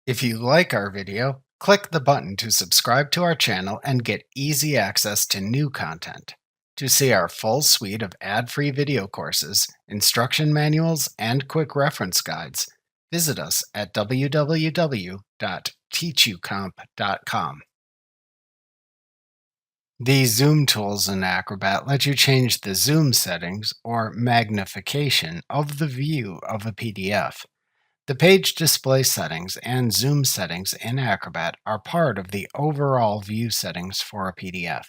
If you like our video, click the button to subscribe to our channel and get easy access to new content. To see our full suite of ad-free video courses, instruction manuals, and quick reference guides, visit us at www.teachucomp.com. The zoom tools in Acrobat let you change the zoom settings or magnification of the view of a PDF. The page display settings and zoom settings in Acrobat are part of the overall view settings for a PDF.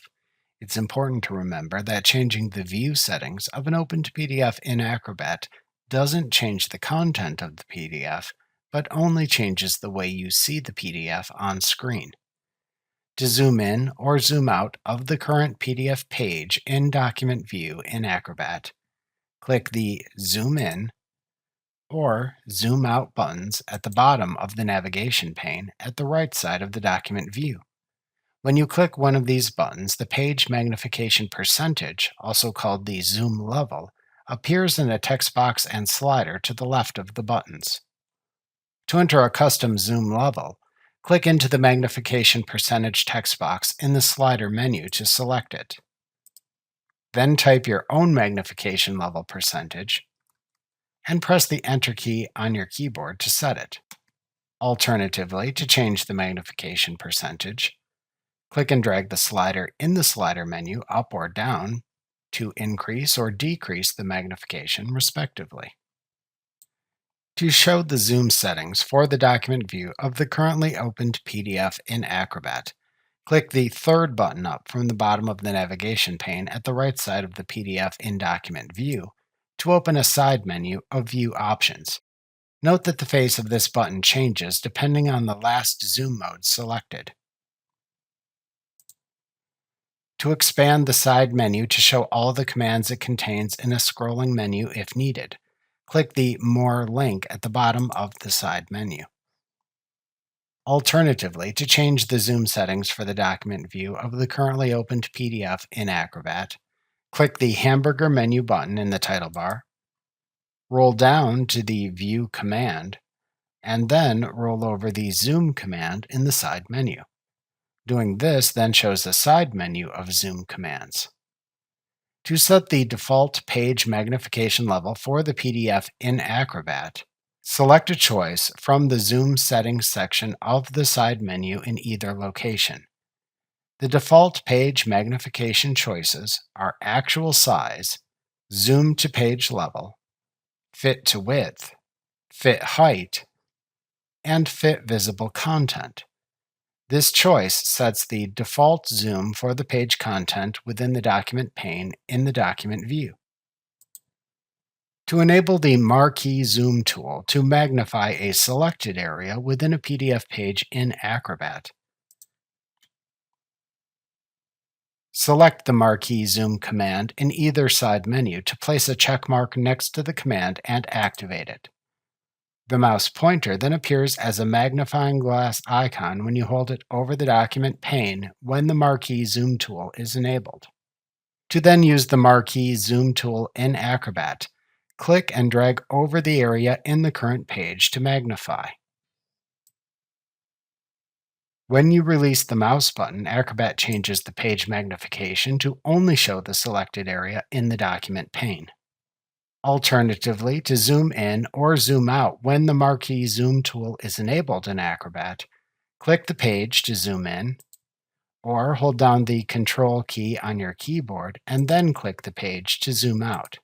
It's important to remember that changing the view settings of an opened PDF in Acrobat doesn't change the content of the PDF, but only changes the way you see the PDF on screen. To zoom in or zoom out of the current PDF page in Document View in Acrobat, click the Zoom In or Zoom Out buttons at the bottom of the navigation pane at the right side of the document view. When you click one of these buttons, the page magnification percentage, also called the zoom level, appears in a text box and slider to the left of the buttons. To enter a custom zoom level, click into the magnification percentage text box in the slider menu to select it. Then type your own magnification level percentage and press the Enter key on your keyboard to set it. Alternatively, to change the magnification percentage, click and drag the slider in the slider menu up or down to increase or decrease the magnification, respectively. To show the zoom settings for the document view of the currently opened PDF in Acrobat, click the third button up from the bottom of the navigation pane at the right side of the PDF in Document View to open a side menu of View Options. Note that the face of this button changes depending on the last zoom mode selected. To expand the side menu to show all the commands it contains in a scrolling menu if needed, click the More link at the bottom of the side menu. Alternatively, to change the zoom settings for the document view of the currently opened PDF in Acrobat, click the hamburger menu button in the title bar, roll down to the View command, and then roll over the Zoom command in the side menu. Doing this then shows the side menu of zoom commands. To set the default page magnification level for the PDF in Acrobat, select a choice from the Zoom Settings section of the side menu in either location. The default page magnification choices are Actual Size, Zoom to Page Level, Fit to Width, Fit Height, and Fit Visible Content. This choice sets the default zoom for the page content within the document pane in the document view. To enable the Marquee Zoom tool to magnify a selected area within a PDF page in Acrobat, select the Marquee Zoom command in either side menu to place a check mark next to the command and activate it. The mouse pointer then appears as a magnifying glass icon when you hold it over the document pane when the Marquee Zoom tool is enabled. To then use the Marquee Zoom tool in Acrobat, click and drag over the area in the current page to magnify. When you release the mouse button, Acrobat changes the page magnification to only show the selected area in the document pane. Alternatively, to zoom in or zoom out when the Marquee Zoom tool is enabled in Acrobat, click the page to zoom in, or hold down the Control key on your keyboard and then click the page to zoom out.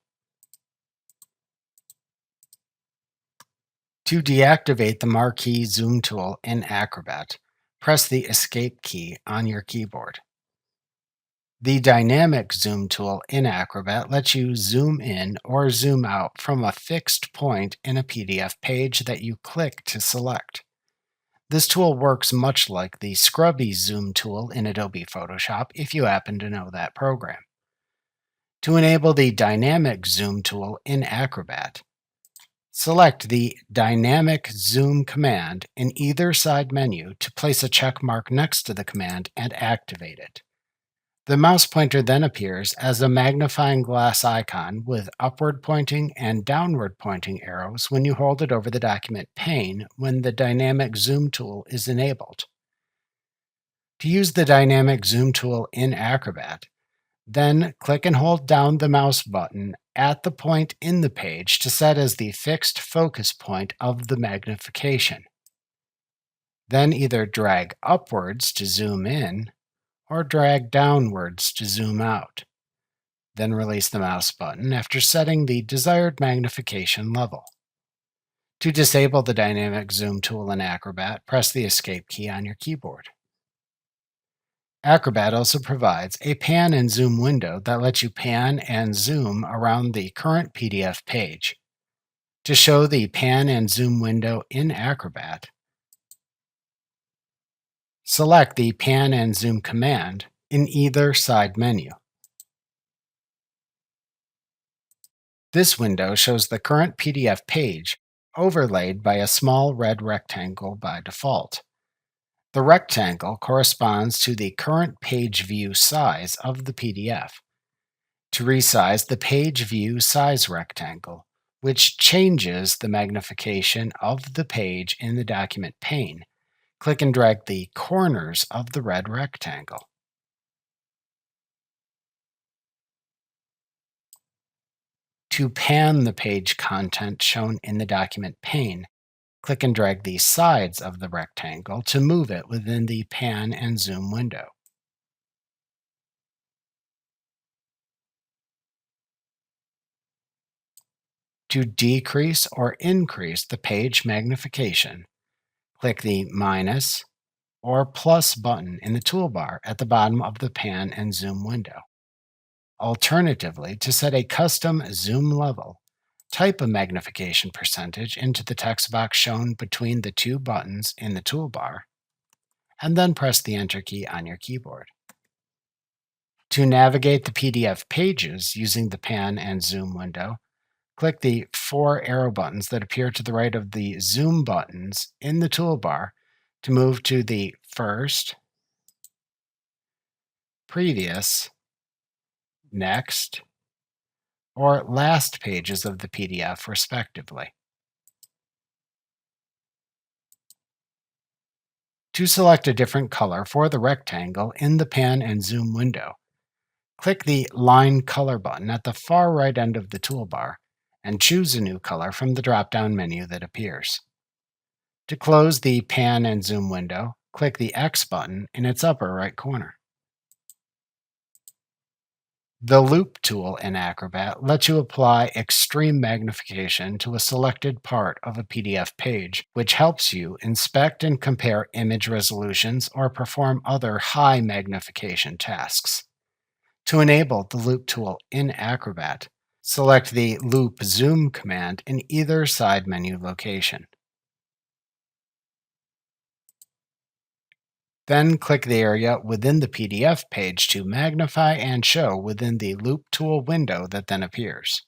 To deactivate the Marquee Zoom tool in Acrobat, press the Escape key on your keyboard. The Dynamic Zoom tool in Acrobat lets you zoom in or zoom out from a fixed point in a PDF page that you click to select. This tool works much like the Scrubby Zoom tool in Adobe Photoshop if you happen to know that program. To enable the Dynamic Zoom tool in Acrobat, select the Dynamic Zoom command in either side menu to place a check mark next to the command and activate it. The mouse pointer then appears as a magnifying glass icon with upward pointing and downward pointing arrows when you hold it over the document pane when the dynamic zoom tool is enabled. To use the dynamic zoom tool in Acrobat, then click and hold down the mouse button at the point in the page to set as the fixed focus point of the magnification. Then either drag upwards to zoom in or drag downwards to zoom out. Then release the mouse button after setting the desired magnification level. To disable the dynamic zoom tool in Acrobat, press the Escape key on your keyboard. Acrobat also provides a pan and zoom window that lets you pan and zoom around the current PDF page. To show the pan and zoom window in Acrobat, select the pan and zoom command in either side menu. This window shows the current PDF page overlaid by a small red rectangle by default. The rectangle corresponds to the current page view size of the PDF. To resize the page view size rectangle, which changes the magnification of the page in the document pane, click and drag the corners of the red rectangle. To pan the page content shown in the document pane, click and drag the sides of the rectangle to move it within the pan and zoom window. To decrease or increase the page magnification, click the minus or plus button in the toolbar at the bottom of the pan and zoom window. Alternatively, to set a custom zoom level, type a magnification percentage into the text box shown between the two buttons in the toolbar, and then press the Enter key on your keyboard. To navigate the PDF pages using the pan and zoom window, click the four arrow buttons that appear to the right of the zoom buttons in the toolbar to move to the first, previous, next, or last pages of the PDF, respectively. To select a different color for the rectangle in the pan and zoom window, click the Line Color button at the far right end of the toolbar and choose a new color from the drop-down menu that appears. To close the pan and zoom window, click the X button in its upper right corner. The Loop tool in Acrobat lets you apply extreme magnification to a selected part of a PDF page, which helps you inspect and compare image resolutions or perform other high magnification tasks. To enable the Loop tool in Acrobat, select the Loop Zoom command in either side menu location. Then click the area within the PDF page to magnify and show within the Loop tool window that then appears.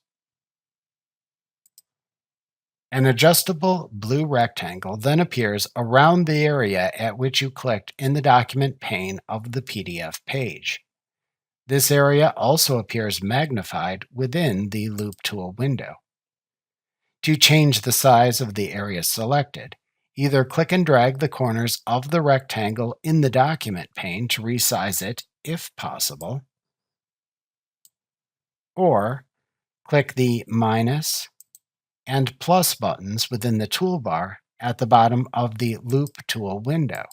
An adjustable blue rectangle then appears around the area at which you clicked in the document pane of the PDF page. This area also appears magnified within the Loop tool window. To change the size of the area selected, either click and drag the corners of the rectangle in the document pane to resize it, if possible, or click the minus and plus buttons within the toolbar at the bottom of the Loop tool window.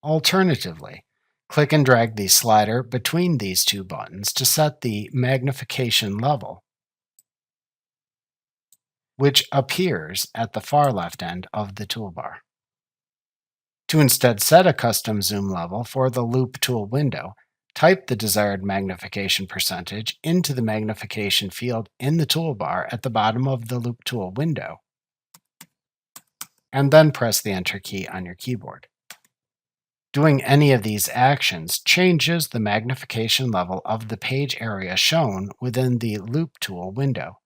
Alternatively, click and drag the slider between these two buttons to set the magnification level, which appears at the far left end of the toolbar. To instead set a custom zoom level for the Loop tool window, type the desired magnification percentage into the magnification field in the toolbar at the bottom of the Loop tool window, and then press the Enter key on your keyboard. Doing any of these actions changes the magnification level of the page area shown within the Loop tool window.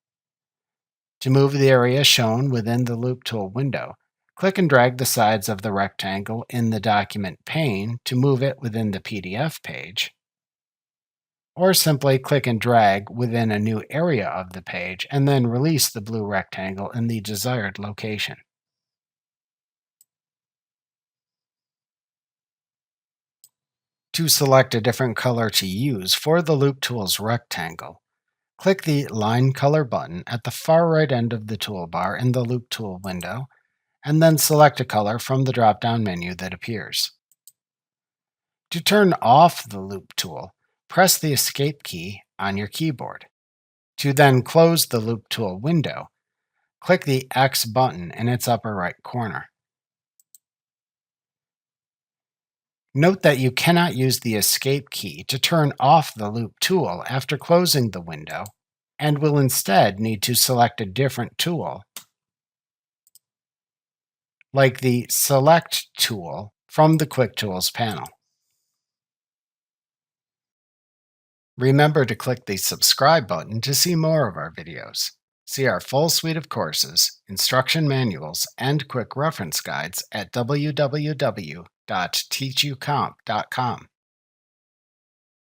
To move the area shown within the Loop tool window, Click and drag the sides of the rectangle in the document pane to move it within the PDF page, or simply click and drag within a new area of the page and then release the blue rectangle in the desired location. To select a different color to use for the Loop Tool's rectangle, click the Line Color button at the far right end of the toolbar in the Loop Tool window, and then select a color from the drop-down menu that appears. To turn off the Loop Tool, press the Escape key on your keyboard. To then close the Loop Tool window, click the X button in its upper right corner. Note that you cannot use the Escape key to turn off the Loop Tool after closing the window, and will instead need to select a different tool, like the Select tool from the Quick Tools panel. Remember to click the subscribe button to see more of our videos. See our full suite of courses, instruction manuals, and quick reference guides at www.teachucomp.com.